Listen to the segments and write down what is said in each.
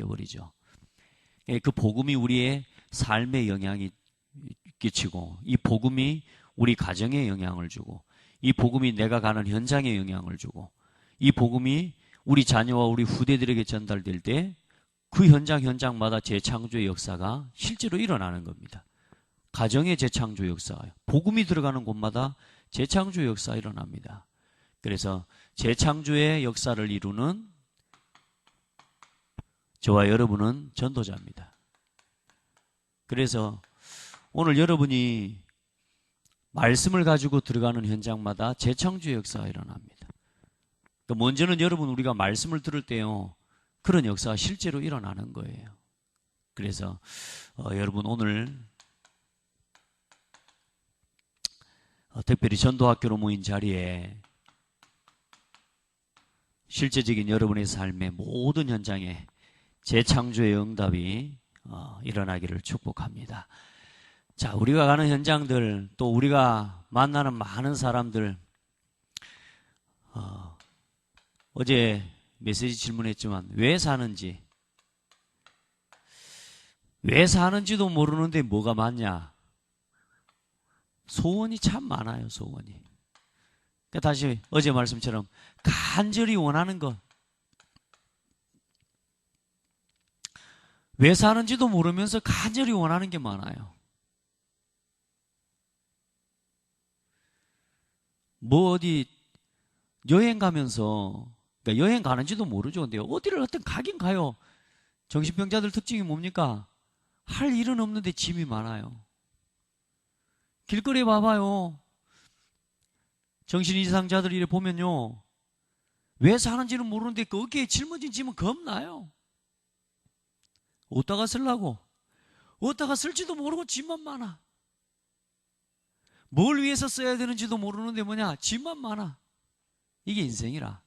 되어버리죠. 그 복음이 우리의 삶에 영향이 끼치고, 이 복음이 우리 가정에 영향을 주고, 이 복음이 내가 가는 현장에 영향을 주고, 이 복음이 우리 자녀와 우리 후대들에게 전달될 때 그 현장마다 재창조의 역사가 실제로 일어나는 겁니다. 가정의 재창조 역사가요. 복음이 들어가는 곳마다 재창조 역사가 일어납니다. 그래서 재창조의 역사를 이루는 저와 여러분은 전도자입니다. 그래서 오늘 여러분이 말씀을 가지고 들어가는 현장마다 재창조의 역사가 일어납니다. 먼저는 여러분, 우리가 말씀을 들을 때요, 그런 역사가 실제로 일어나는 거예요. 그래서 여러분, 오늘 특별히 전도학교로 모인 자리에 실제적인 여러분의 삶의 모든 현장에 재창조의 응답이 일어나기를 축복합니다. 자, 우리가 가는 현장들, 또 우리가 만나는 많은 사람들, 어제 메시지 질문했지만 왜 사는지도 모르는데 뭐가 많냐? 소원이 참 많아요. 소원이. 그러니까 다시 어제 말씀처럼 간절히 원하는 것, 왜 사는지도 모르면서 간절히 원하는 게 많아요. 뭐 어디 여행 가면서, 그러니까 여행 가는지도 모르죠. 근데 어디를 어떤 가긴 가요. 정신병자들 특징이 뭡니까? 할 일은 없는데 짐이 많아요. 길거리에 봐봐요. 정신이상자들 이래 보면요, 왜 사는지는 모르는데 그 어깨에 짊어진 짐은 겁나요. 어디다가 쓰려고? 어디다가 쓸지도 모르고 짐만 많아. 뭘 위해서 써야 되는지도 모르는데 짐만 많아. 이게 인생이라.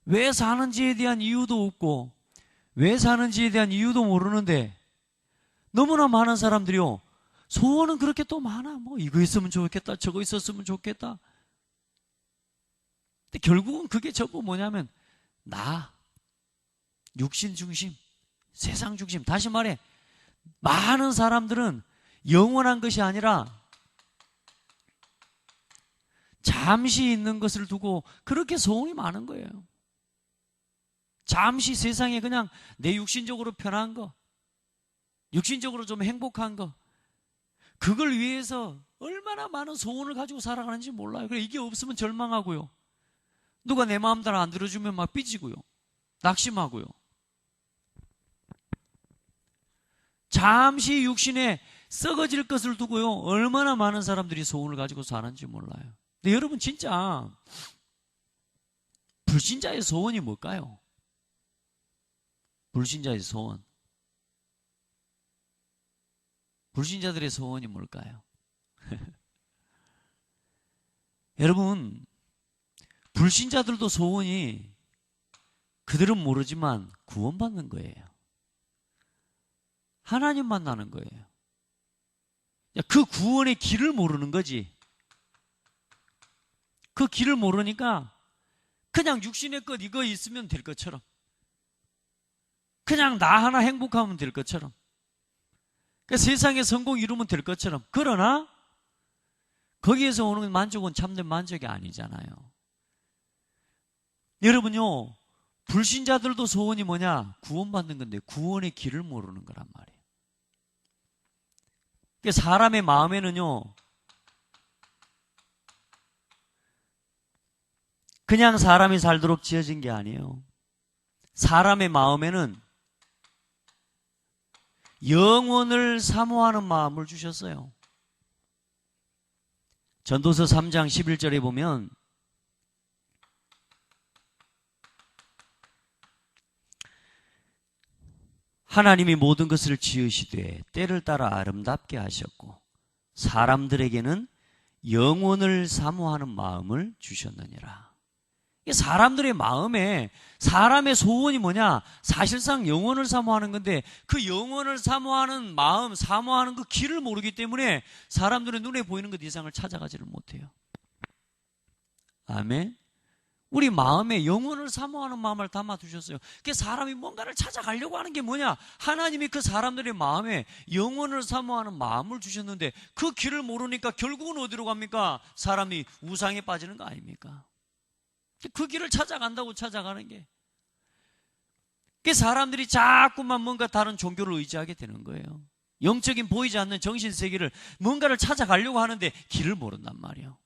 왜 사는지에 대한 이유도 없고, 왜 사는지에 대한 이유도 모르는데, 너무나 많은 사람들이요, 소원은 그렇게 또 많아. 뭐 이거 있으면 좋겠다, 저거 있었으면 좋겠다. 근데 결국은 그게 전부 뭐냐면 나, 육신 중심, 세상 중심. 다시 말해, 많은 사람들은 영원한 것이 아니라 잠시 있는 것을 두고 그렇게 소원이 많은 거예요. 잠시 세상에 그냥 내 육신적으로 편한 거, 육신적으로 좀 행복한 거, 그걸 위해서 얼마나 많은 소원을 가지고 살아가는지 몰라요. 그래, 이게 없으면 절망하고요, 누가 내 마음대로 안 들어주면 막 삐지고요, 낙심하고요. 잠시 육신에 썩어질 것을 두고요, 얼마나 많은 사람들이 소원을 가지고 사는지 몰라요. 근데 여러분, 진짜 불신자의 소원이 뭘까요? 불신자의 소원. 불신자들의 소원이 뭘까요? 여러분, 불신자들도 소원이, 그들은 모르지만 구원받는 거예요. 하나님 만나는 거예요. 그 구원의 길을 모르는 거지. 그 길을 모르니까 그냥 육신의 것 이거 있으면 될 것처럼, 그냥 나 하나 행복하면 될 것처럼, 그러니까 세상에 성공 이루면 될 것처럼. 그러나 거기에서 오는 만족은 참된 만족이 아니잖아요. 여러분요, 불신자들도 소원이 뭐냐? 구원받는 건데 구원의 길을 모르는 거란 말이에요. 그러니까 사람의 마음에는요, 그냥 사람이 살도록 지어진 게 아니에요. 사람의 마음에는 영원을 사모하는 마음을 주셨어요. 전도서 3장 11절에 보면 하나님이 모든 것을 지으시되 때를 따라 아름답게 하셨고 사람들에게는 영원을 사모하는 마음을 주셨느니라. 사람들의 마음에, 사람의 소원이 뭐냐? 사실상 영원을 사모하는 건데, 그 영원을 사모하는 마음, 사모하는 그 길을 모르기 때문에 사람들의 눈에 보이는 것 이상을 찾아가지를 못해요. 아멘. 우리 마음에 영혼을 사모하는 마음을 담아두셨어요. 그 사람이 뭔가를 찾아가려고 하는 게 뭐냐? 하나님이 그 사람들의 마음에 영혼을 사모하는 마음을 주셨는데 그 길을 모르니까 결국은 어디로 갑니까? 사람이 우상에 빠지는 거 아닙니까? 그 길을 찾아간다고 찾아가는 게. 그 사람들이 자꾸만 뭔가 다른 종교를 의지하게 되는 거예요. 영적인 보이지 않는 정신세계를 뭔가를 찾아가려고 하는데 길을 모른단 말이에요.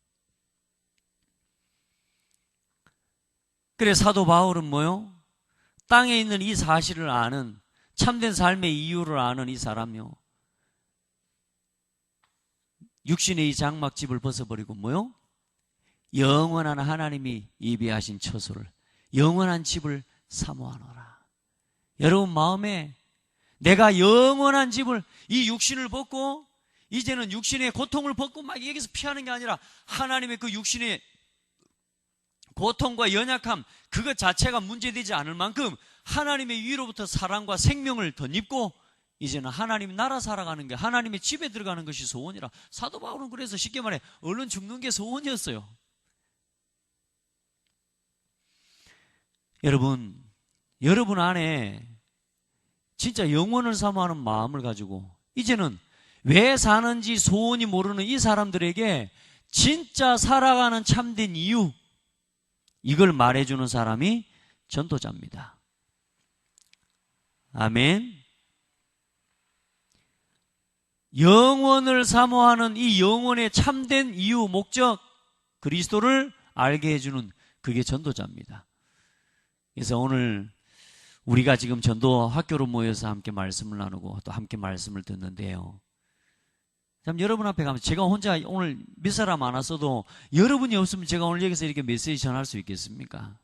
그래 사도 바울은 뭐요? 땅에 있는 이 사실을 아는, 참된 삶의 이유를 아는 이 사람요, 육신의 이 장막집을 벗어버리고 뭐요? 영원한 하나님이 예비하신 처소를, 영원한 집을 사모하노라. 여러분 마음에 내가 영원한 집을, 이 육신을 벗고 이제는 육신의 고통을 벗고 막 여기서 피하는 게 아니라 하나님의 그 육신의 고통과 연약함 그것 자체가 문제되지 않을 만큼 하나님의 위로부터 사랑과 생명을 덧입고 이제는 하나님 나라 살아가는 게, 하나님의 집에 들어가는 것이 소원이라. 사도 바울은 그래서 쉽게 말해 얼른 죽는 게 소원이었어요. 여러분 안에 진짜 영혼을 사모하는 마음을 가지고 이제는 왜 사는지 소원이 모르는 이 사람들에게 진짜 살아가는 참된 이유, 이걸 말해주는 사람이 전도자입니다. 아멘. 영원을 사모하는 이 영혼의 참된 이유, 목적, 그리스도를 알게 해주는 그게 전도자입니다. 그래서 오늘 우리가 지금 전도 학교로 모여서 함께 말씀을 나누고 또 함께 말씀을 듣는데요. 참 여러분 앞에 가면 제가 혼자 오늘 몇 사람 안 왔어도 여러분이 없으면 제가 오늘 여기서 이렇게 메시지 전할 수 있겠습니까?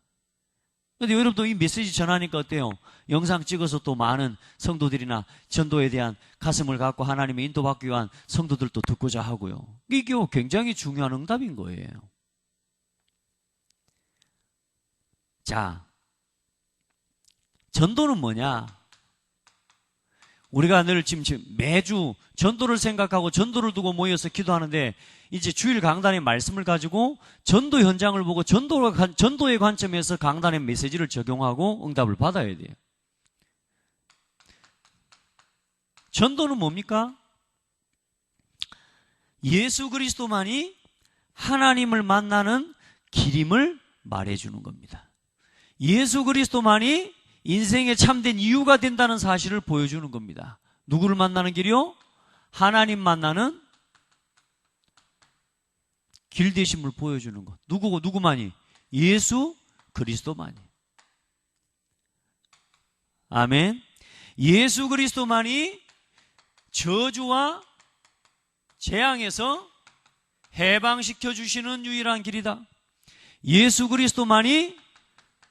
근데 여러분도 이 메시지 전하니까 어때요? 영상 찍어서 또 많은 성도들이나 전도에 대한 가슴을 갖고 하나님의 인도받기 위한 성도들도 듣고자 하고요. 이게 굉장히 중요한 응답인 거예요. 자, 전도는 뭐냐? 우리가 늘 지금 매주 전도를 생각하고 전도를 두고 모여서 기도하는데 이제 주일 강단의 말씀을 가지고 전도 현장을 보고 전도의 관점에서 강단의 메시지를 적용하고 응답을 받아야 돼요. 전도는 뭡니까? 예수 그리스도만이 하나님을 만나는 길임을 말해주는 겁니다. 예수 그리스도만이 인생의 참된 이유가 된다는 사실을 보여주는 겁니다. 누구를 만나는 길이요? 하나님 만나는 길 되심을 보여주는 것. 누구만이? 예수 그리스도만이. 아멘. 예수 그리스도만이 저주와 재앙에서 해방시켜 주시는 유일한 길이다. 예수 그리스도만이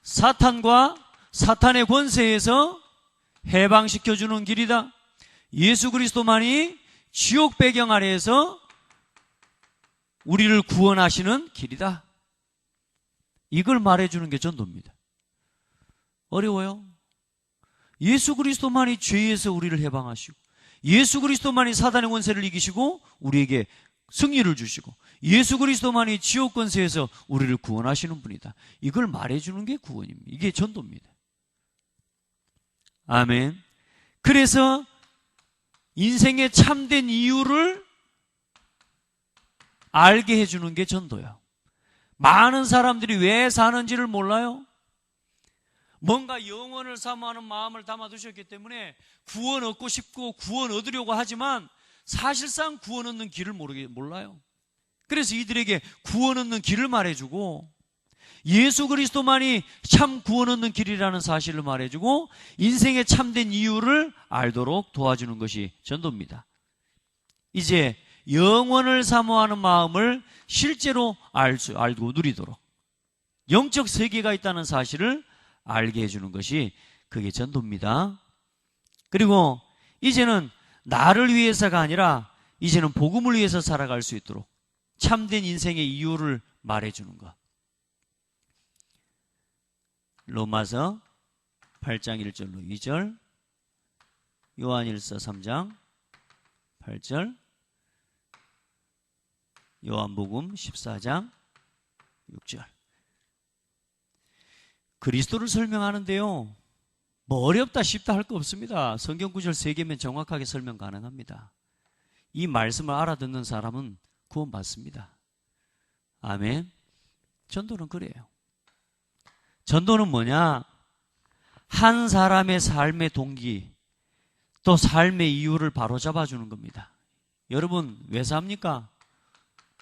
사탄과 사탄의 권세에서 해방시켜주는 길이다. 예수 그리스도만이 지옥 배경 아래에서 우리를 구원하시는 길이다. 이걸 말해주는 게 전도입니다. 어려워요? 예수 그리스도만이 죄에서 우리를 해방하시고, 예수 그리스도만이 사단의 권세를 이기시고 우리에게 승리를 주시고, 예수 그리스도만이 지옥 권세에서 우리를 구원하시는 분이다. 이걸 말해주는 게 구원입니다. 이게 전도입니다. 아멘. 그래서 인생의 참된 이유를 알게 해주는 게 전도야. 많은 사람들이 왜 사는지를 몰라요. 뭔가 영원을 사모하는 마음을 담아두셨기 때문에 구원 얻고 싶고 구원 얻으려고 하지만 사실상 구원 얻는 길을 몰라요. 그래서 이들에게 구원 얻는 길을 말해주고 예수 그리스도만이 참 구원 얻는 길이라는 사실을 말해주고 인생의 참된 이유를 알도록 도와주는 것이 전도입니다. 이제 영원을 사모하는 마음을 실제로 알고 누리도록 영적 세계가 있다는 사실을 알게 해주는 것이 그게 전도입니다. 그리고 이제는 나를 위해서가 아니라 이제는 복음을 위해서 살아갈 수 있도록 참된 인생의 이유를 말해주는 것. 로마서 8장 1절로 2절, 요한일서 3장 8절, 요한복음 14장 6절. 그리스도를 설명하는데요, 뭐 어렵다 쉽다 할 거 없습니다. 성경 구절 3개면 정확하게 설명 가능합니다. 이 말씀을 알아듣는 사람은 구원받습니다. 아멘. 전도는 그래요. 전도는 뭐냐? 한 사람의 삶의 동기, 또 삶의 이유를 바로잡아 주는 겁니다. 여러분 왜 삽니까?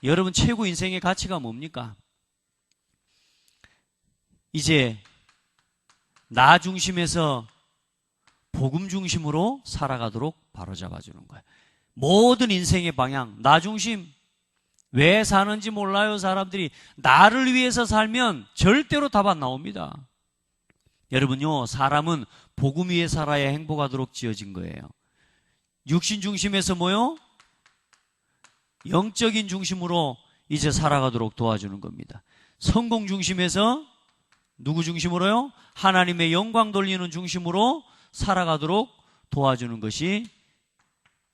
여러분 최고 인생의 가치가 뭡니까? 이제 나 중심에서 복음 중심으로 살아가도록 바로잡아 주는 거예요. 모든 인생의 방향, 나 중심. 왜 사는지 몰라요. 사람들이 나를 위해서 살면 절대로 답 안 나옵니다. 여러분요, 사람은 복음 위에 살아야 행복하도록 지어진 거예요. 육신 중심에서 뭐요? 영적인 중심으로 이제 살아가도록 도와주는 겁니다. 성공 중심에서 누구 중심으로요? 하나님의 영광 돌리는 중심으로 살아가도록 도와주는 것이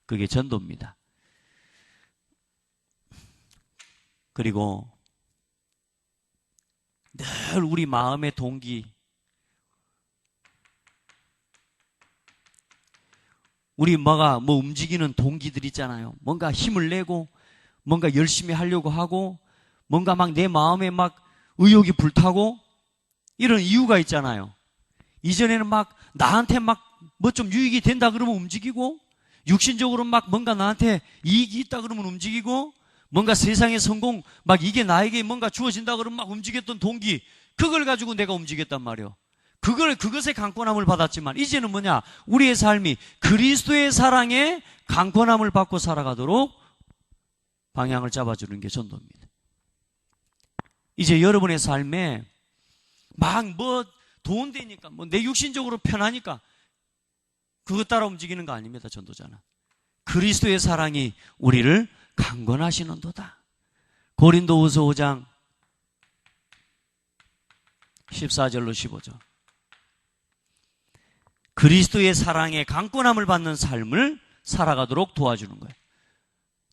그게 전도입니다. 그리고 늘 우리 마음의 동기, 우리 뭐 움직이는 동기들 있잖아요. 뭔가 힘을 내고 뭔가 열심히 하려고 하고 뭔가 막 내 마음에 막 의욕이 불타고 이런 이유가 있잖아요. 이전에는 막 나한테 막 뭐 좀 유익이 된다 그러면 움직이고, 육신적으로 막 뭔가 나한테 이익이 있다 그러면 움직이고, 뭔가 세상의 성공 막 이게 나에게 뭔가 주어진다 그러면 막 움직였던 동기, 그걸 가지고 내가 움직였단 말이에요. 그것에 강권함을 받았지만 이제는 뭐냐? 우리의 삶이 그리스도의 사랑에 강권함을 받고 살아가도록 방향을 잡아주는 게 전도입니다. 이제 여러분의 삶에 막 뭐 돈 되니까 뭐 내 육신적으로 편하니까 그것 따라 움직이는 거 아닙니다. 전도자는 그리스도의 사랑이 우리를 강권하시는도다. 고린도후서 5장 14절로 15절. 그리스도의 사랑에 강권함을 받는 삶을 살아가도록 도와주는 거예요.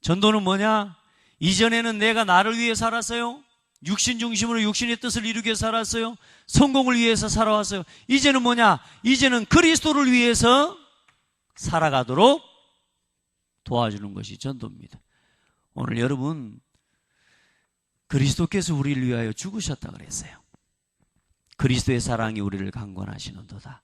전도는 뭐냐? 이전에는 내가 나를 위해 살았어요. 육신 중심으로 육신의 뜻을 이루기 위해 살았어요. 성공을 위해서 살아왔어요. 이제는 뭐냐? 이제는 그리스도를 위해서 살아가도록 도와주는 것이 전도입니다. 오늘 여러분, 그리스도께서 우리를 위하여 죽으셨다 그랬어요. 그리스도의 사랑이 우리를 강권하시는도다.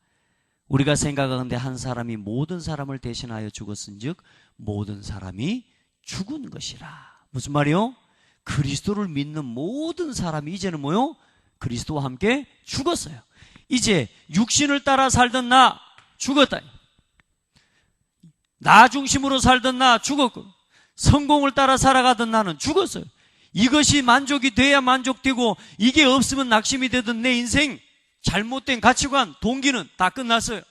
우리가 생각하건대 한 사람이 모든 사람을 대신하여 죽었은즉 모든 사람이 죽은 것이라. 무슨 말이요? 그리스도를 믿는 모든 사람이 이제는 뭐요? 그리스도와 함께 죽었어요. 이제 육신을 따라 살던 나 죽었다. 나 중심으로 살던 나 죽었고, 성공을 따라 살아가던 나는 죽었어요. 이것이 만족이 돼야 만족되고 이게 없으면 낙심이 되던 내 인생, 잘못된 가치관, 동기는 다 끝났어요.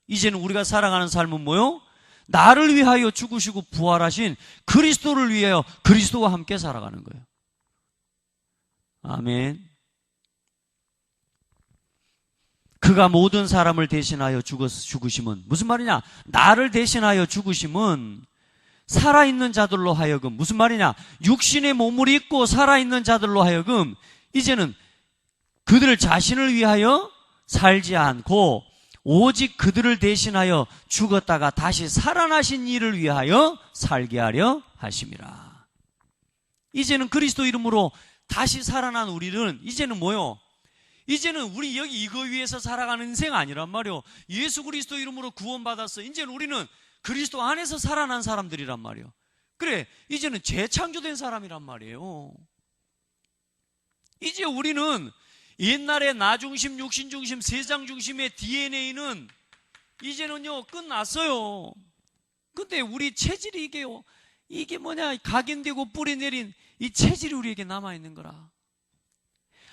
이제는 우리가 살아가는 삶은 뭐요? 나를 위하여 죽으시고 부활하신 그리스도를 위하여 그리스도와 함께 살아가는 거예요. 아멘. 그가 모든 사람을 대신하여 죽으심은 무슨 말이냐? 나를 대신하여 죽으심은 살아있는 자들로 하여금, 무슨 말이냐? 육신의 몸을 입고 살아있는 자들로 하여금 이제는 그들 자신을 위하여 살지 않고 오직 그들을 대신하여 죽었다가 다시 살아나신 이를 위하여 살게 하려 하심이라. 이제는 그리스도 이름으로 다시 살아난 우리는 이제는 뭐요? 이제는 우리 여기 이거 위해서 살아가는 인생 아니란 말이요. 예수 그리스도 이름으로 구원받았어. 이제는 우리는 그리스도 안에서 살아난 사람들이란 말이요. 그래, 이제는 재창조된 사람이란 말이에요. 이제 우리는 옛날에 나 중심, 육신 중심, 세상 중심의 DNA는 이제는요 끝났어요. 근데 우리 체질이 이게 뭐냐? 각인되고 뿌리 내린 이 체질이 우리에게 남아있는 거라.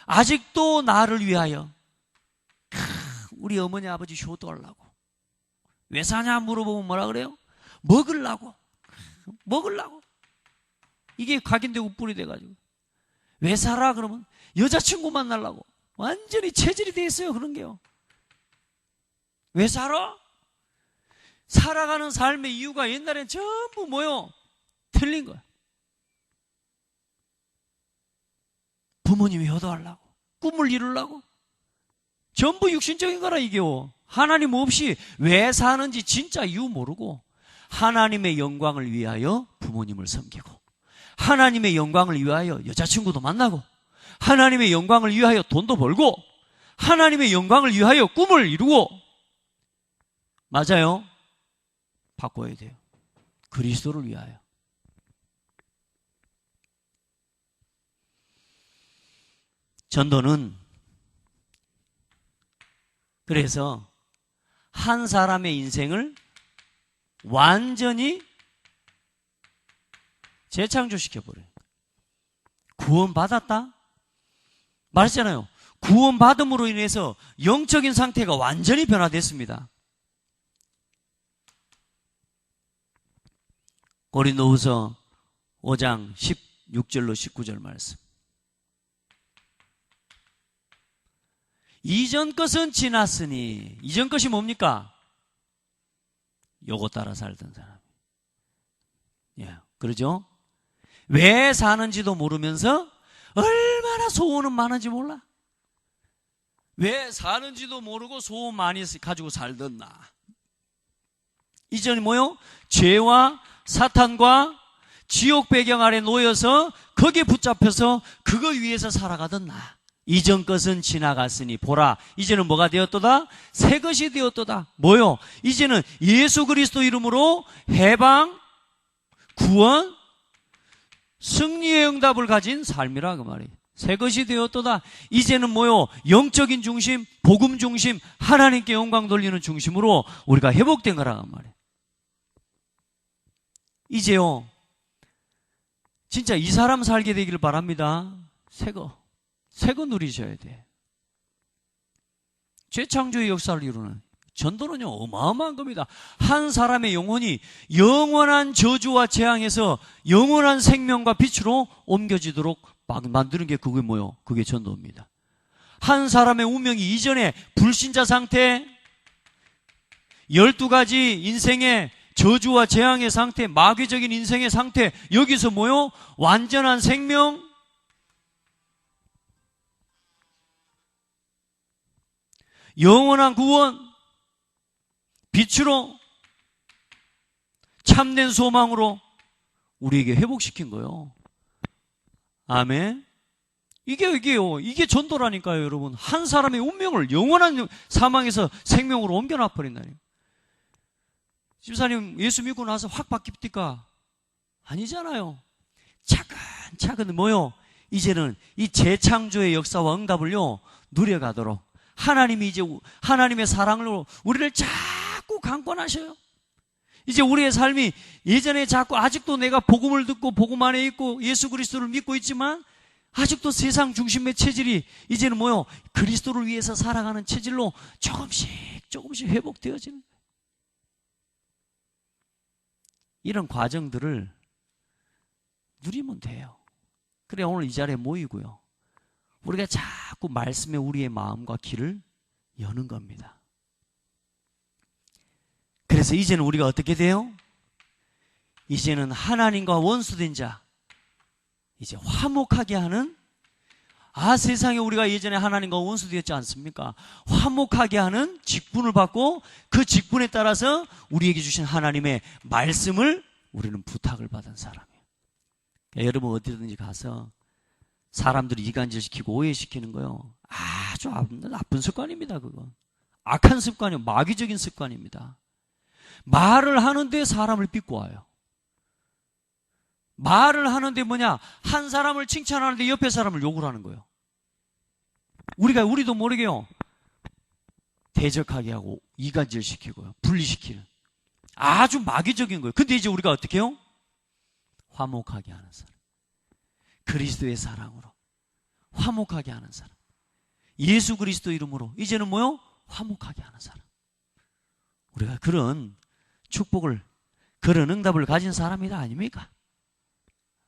아직도 나를 위하여 우리 어머니 아버지 효도하려고. 왜 사냐 물어보면 뭐라 그래요? 먹으려고. 이게 각인되고 뿌리 돼가지고. 왜 살아? 그러면 여자친구 만나려고. 완전히 체질이 돼 있어요, 그런 게요. 왜 살아? 살아가는 삶의 이유가 옛날엔 전부 뭐요? 틀린 거야. 부모님이 효도하려고, 꿈을 이루려고, 전부 육신적인 거라 이게요. 하나님 없이 왜 사는지 진짜 이유 모르고 하나님의 영광을 위하여 부모님을 섬기고 하나님의 영광을 위하여 여자친구도 만나고 하나님의 영광을 위하여 돈도 벌고 하나님의 영광을 위하여 꿈을 이루고 맞아요. 바꿔야 돼요. 그리스도를 위하여. 전도는 그래서 한 사람의 인생을 완전히 재창조시켜버려요. 구원받았다? 말했잖아요. 구원받음으로 인해서 영적인 상태가 완전히 변화됐습니다. 고린도후서 5장 16절로 19절 말씀. 이전 것은 지났으니, 이전 것이 뭡니까? 요거 따라 살던 사람. 예, 그러죠? 왜 사는지도 모르면서 얼마나 소원은 많은지 몰라. 왜 사는지도 모르고 소원 많이 가지고 살던 나. 이전이 뭐요? 죄와 사탄과 지옥 배경 아래 놓여서 거기에 붙잡혀서 그거 위에서 살아가던 나. 이전 것은 지나갔으니 보라 이제는 뭐가 되었도다? 새 것이 되었도다. 뭐요? 이제는 예수 그리스도 이름으로 해방, 구원, 승리의 응답을 가진 삶이라 그 말이에요. 새 것이 되었도다. 이제는 뭐요? 영적인 중심, 복음 중심, 하나님께 영광 돌리는 중심으로 우리가 회복된 거라 그 말이에요. 이제요 진짜 이 사람 살게 되기를 바랍니다. 새거 누리셔야 돼. 재창조의 역사를 이루는 전도는요 어마어마한 겁니다. 한 사람의 영혼이 영원한 저주와 재앙에서 영원한 생명과 빛으로 옮겨지도록 만드는 게 그게 뭐요? 그게 전도입니다. 한 사람의 운명이 이전에 불신자 상태, 12가지 인생의 저주와 재앙의 상태, 마귀적인 인생의 상태, 여기서 뭐요? 완전한 생명, 영원한 구원, 빛으로 참된 소망으로 우리에게 회복시킨 거예요. 아멘. 이게 전도라니까요, 여러분. 한 사람의 운명을 영원한 사망에서 생명으로 옮겨놔 버린다니요. 집사님 예수 믿고 나서 확 바뀝니까? 아니잖아요. 차근차근 뭐요? 이제는 이 재창조의 역사와 응답을요 누려가도록 하나님이 이제 하나님의 사랑으로 우리를 자꾸 강권하셔요. 이제 우리의 삶이 예전에 자꾸 아직도 내가 복음을 듣고 복음 안에 있고 예수 그리스도를 믿고 있지만 아직도 세상 중심의 체질이 이제는 뭐요? 그리스도를 위해서 살아가는 체질로 조금씩 회복되어지는 거예요. 이런 과정들을 누리면 돼요. 그래 오늘 이 자리에 모이고요. 우리가 자꾸 말씀에 우리의 마음과 귀를 여는 겁니다. 그래서 이제는 우리가 어떻게 돼요? 이제는 하나님과 원수된 자, 이제 화목하게 하는, 세상에 우리가 예전에 하나님과 원수되었지 않습니까? 화목하게 하는 직분을 받고 그 직분에 따라서 우리에게 주신 하나님의 말씀을 우리는 부탁을 받은 사람이에요. 그러니까 여러분 어디든지 가서 사람들이 이간질시키고 오해시키는 거요. 아주 나쁜 습관입니다, 그거. 악한 습관이요. 마귀적인 습관입니다. 말을 하는데 사람을 빚고 와요. 말을 하는데 뭐냐? 한 사람을 칭찬하는데 옆에 사람을 욕을 하는 거예요. 우리도 모르게요. 대적하게 하고 이간질시키고요. 분리시키는. 아주 마귀적인 거예요. 근데 이제 우리가 어떻게 해요? 화목하게 하는 사람. 그리스도의 사랑으로 화목하게 하는 사람. 예수 그리스도 이름으로 이제는 뭐요? 화목하게 하는 사람. 우리가 그런 축복을, 그런 응답을 가진 사람이다 아닙니까?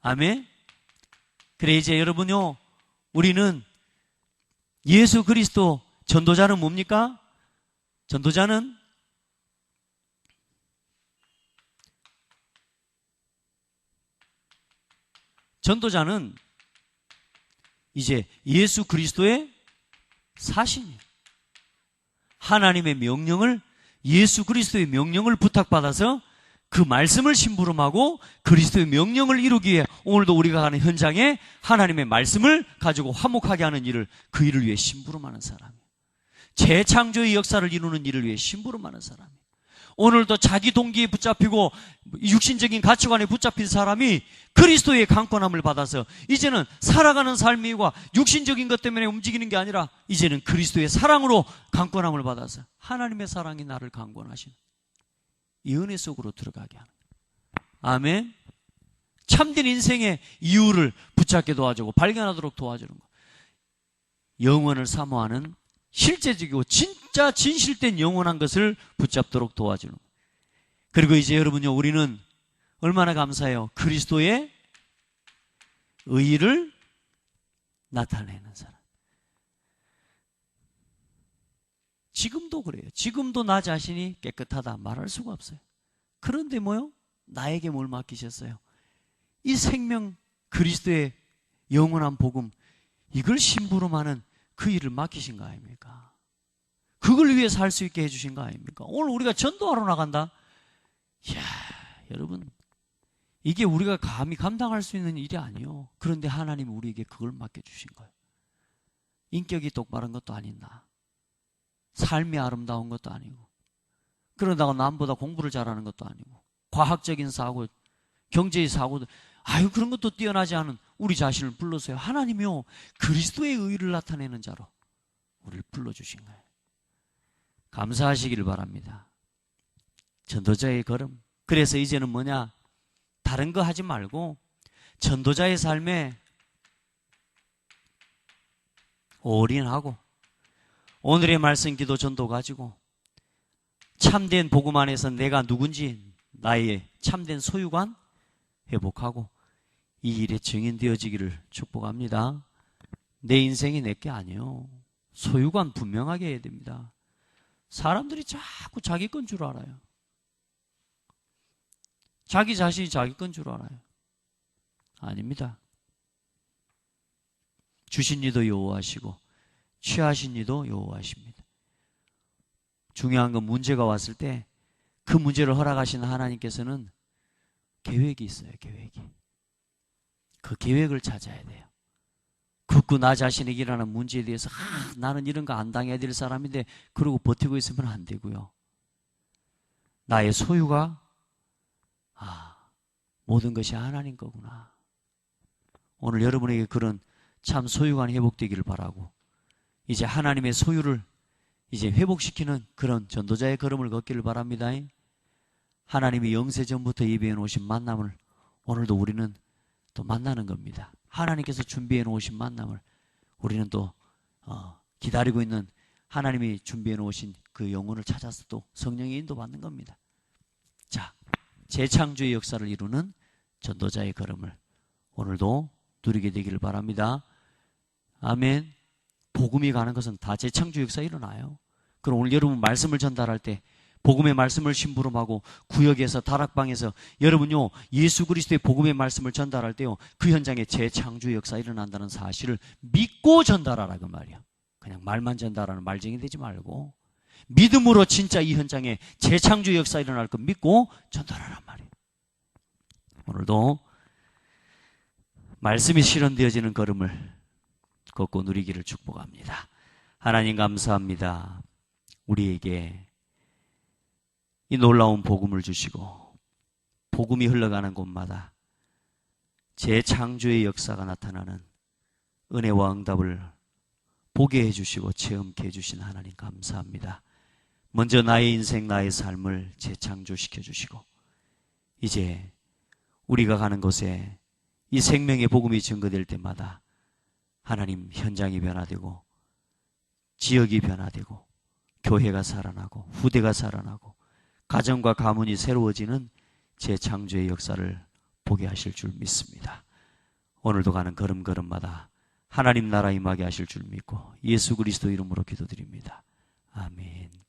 아멘. 그래 이제 여러분요, 우리는 예수 그리스도 전도자는 뭡니까? 전도자는 이제 예수 그리스도의 사신이에요. 하나님의 명령을, 예수 그리스도의 명령을 부탁받아서 그 말씀을 심부름하고 그리스도의 명령을 이루기 위해 오늘도 우리가 가는 현장에 하나님의 말씀을 가지고 화목하게 하는 일을, 그 일을 위해 심부름하는 사람이에요. 재창조의 역사를 이루는 일을 위해 심부름하는 사람이에요. 오늘도 자기 동기에 붙잡히고 육신적인 가치관에 붙잡힌 사람이 그리스도의 강권함을 받아서 이제는 살아가는 삶이고 육신적인 것 때문에 움직이는 게 아니라 이제는 그리스도의 사랑으로 강권함을 받아서 하나님의 사랑이 나를 강권하시는 이 은혜 속으로 들어가게 하는 거예요. 아멘. 참된 인생의 이유를 붙잡게 도와주고 발견하도록 도와주는 거예요. 영원을 사모하는 실제적이고 진짜 진실된 영원한 것을 붙잡도록 도와주는 거예요. 그리고 이제 여러분요, 우리는 얼마나 감사해요. 그리스도의 의의를 나타내는 사람. 지금도 그래요. 지금도 나 자신이 깨끗하다 말할 수가 없어요. 그런데 뭐요? 나에게 뭘 맡기셨어요? 이 생명 그리스도의 영원한 복음, 이걸 심부름하는 그 일을 맡기신 거 아닙니까? 그걸 위해 살 수 있게 해주신 거 아닙니까? 오늘 우리가 전도하러 나간다? 이야, 여러분, 이게 우리가 감히 감당할 수 있는 일이 아니에요. 그런데 하나님이 우리에게 그걸 맡겨주신 거예요. 인격이 똑바른 것도 아닌 나, 삶이 아름다운 것도 아니고, 그러다가 남보다 공부를 잘하는 것도 아니고, 과학적인 사고, 경제의 사고도, 그런 것도 뛰어나지 않은 우리 자신을 불러서요, 하나님이요, 그리스도의 의의를 나타내는 자로 우리를 불러주신 거예요. 감사하시기를 바랍니다. 전도자의 걸음. 그래서 이제는 뭐냐? 다른 거 하지 말고 전도자의 삶에 올인하고 오늘의 말씀 기도 전도 가지고 참된 복음 안에서 내가 누군지 나의 참된 소유관 회복하고 이 일에 증인되어지기를 축복합니다. 내 인생이 내게 아니에요. 소유관 분명하게 해야 됩니다. 사람들이 자꾸 자기 건 줄 알아요. 자기 자신이 자기 건 줄 알아요. 아닙니다. 주신 이도 여호와시고 취하신 이도 여호와십니다. 중요한 건 문제가 왔을 때 그 문제를 허락하시는 하나님께서는 계획이 있어요. 계획이. 그 계획을 찾아야 돼요. 굳고 나 자신에게 일어나는 문제에 대해서 나는 이런 거 안 당해야 될 사람인데 그러고 버티고 있으면 안 되고요. 나의 소유가 모든 것이 하나님 거구나. 오늘 여러분에게 그런 참 소유관이 회복되기를 바라고 이제 하나님의 소유를 이제 회복시키는 그런 전도자의 걸음을 걷기를 바랍니다. 하나님이 영세전부터 예비해 놓으신 만남을 오늘도 우리는 또 만나는 겁니다. 하나님께서 준비해 놓으신 만남을 우리는 또 기다리고 있는 하나님이 준비해 놓으신 그 영혼을 찾아서 또 성령의 인도받는 겁니다. 자, 재창조의 역사를 이루는 전도자의 걸음을 오늘도 누리게 되기를 바랍니다. 아멘. 복음이 가는 것은 다 재창조 역사 일어나요. 그럼 오늘 여러분 말씀을 전달할 때 복음의 말씀을 심부름하고 구역에서 다락방에서 여러분요 예수 그리스도의 복음의 말씀을 전달할 때요 그 현장에 재창조 역사 일어난다는 사실을 믿고 전달하라 그 말이야. 그냥 말만 전달하는 말쟁이 되지 말고 믿음으로 진짜 이 현장에 재창조 역사 일어날 거 믿고 전달하란 말이에요. 오늘도 말씀이 실현되어지는 걸음을 걷고 누리기를 축복합니다. 하나님 감사합니다. 우리에게 이 놀라운 복음을 주시고 복음이 흘러가는 곳마다 재창조의 역사가 나타나는 은혜와 응답을 보게 해주시고 체험케 해주신 하나님 감사합니다. 먼저 나의 인생 나의 삶을 재창조시켜 주시고 이제 우리가 가는 곳에 이 생명의 복음이 증거될 때마다 하나님 현장이 변화되고 지역이 변화되고 교회가 살아나고 후대가 살아나고 가정과 가문이 새로워지는 재창조의 역사를 보게 하실 줄 믿습니다. 오늘도 가는 걸음걸음마다 하나님 나라 임하게 하실 줄 믿고 예수 그리스도 이름으로 기도드립니다. 아멘.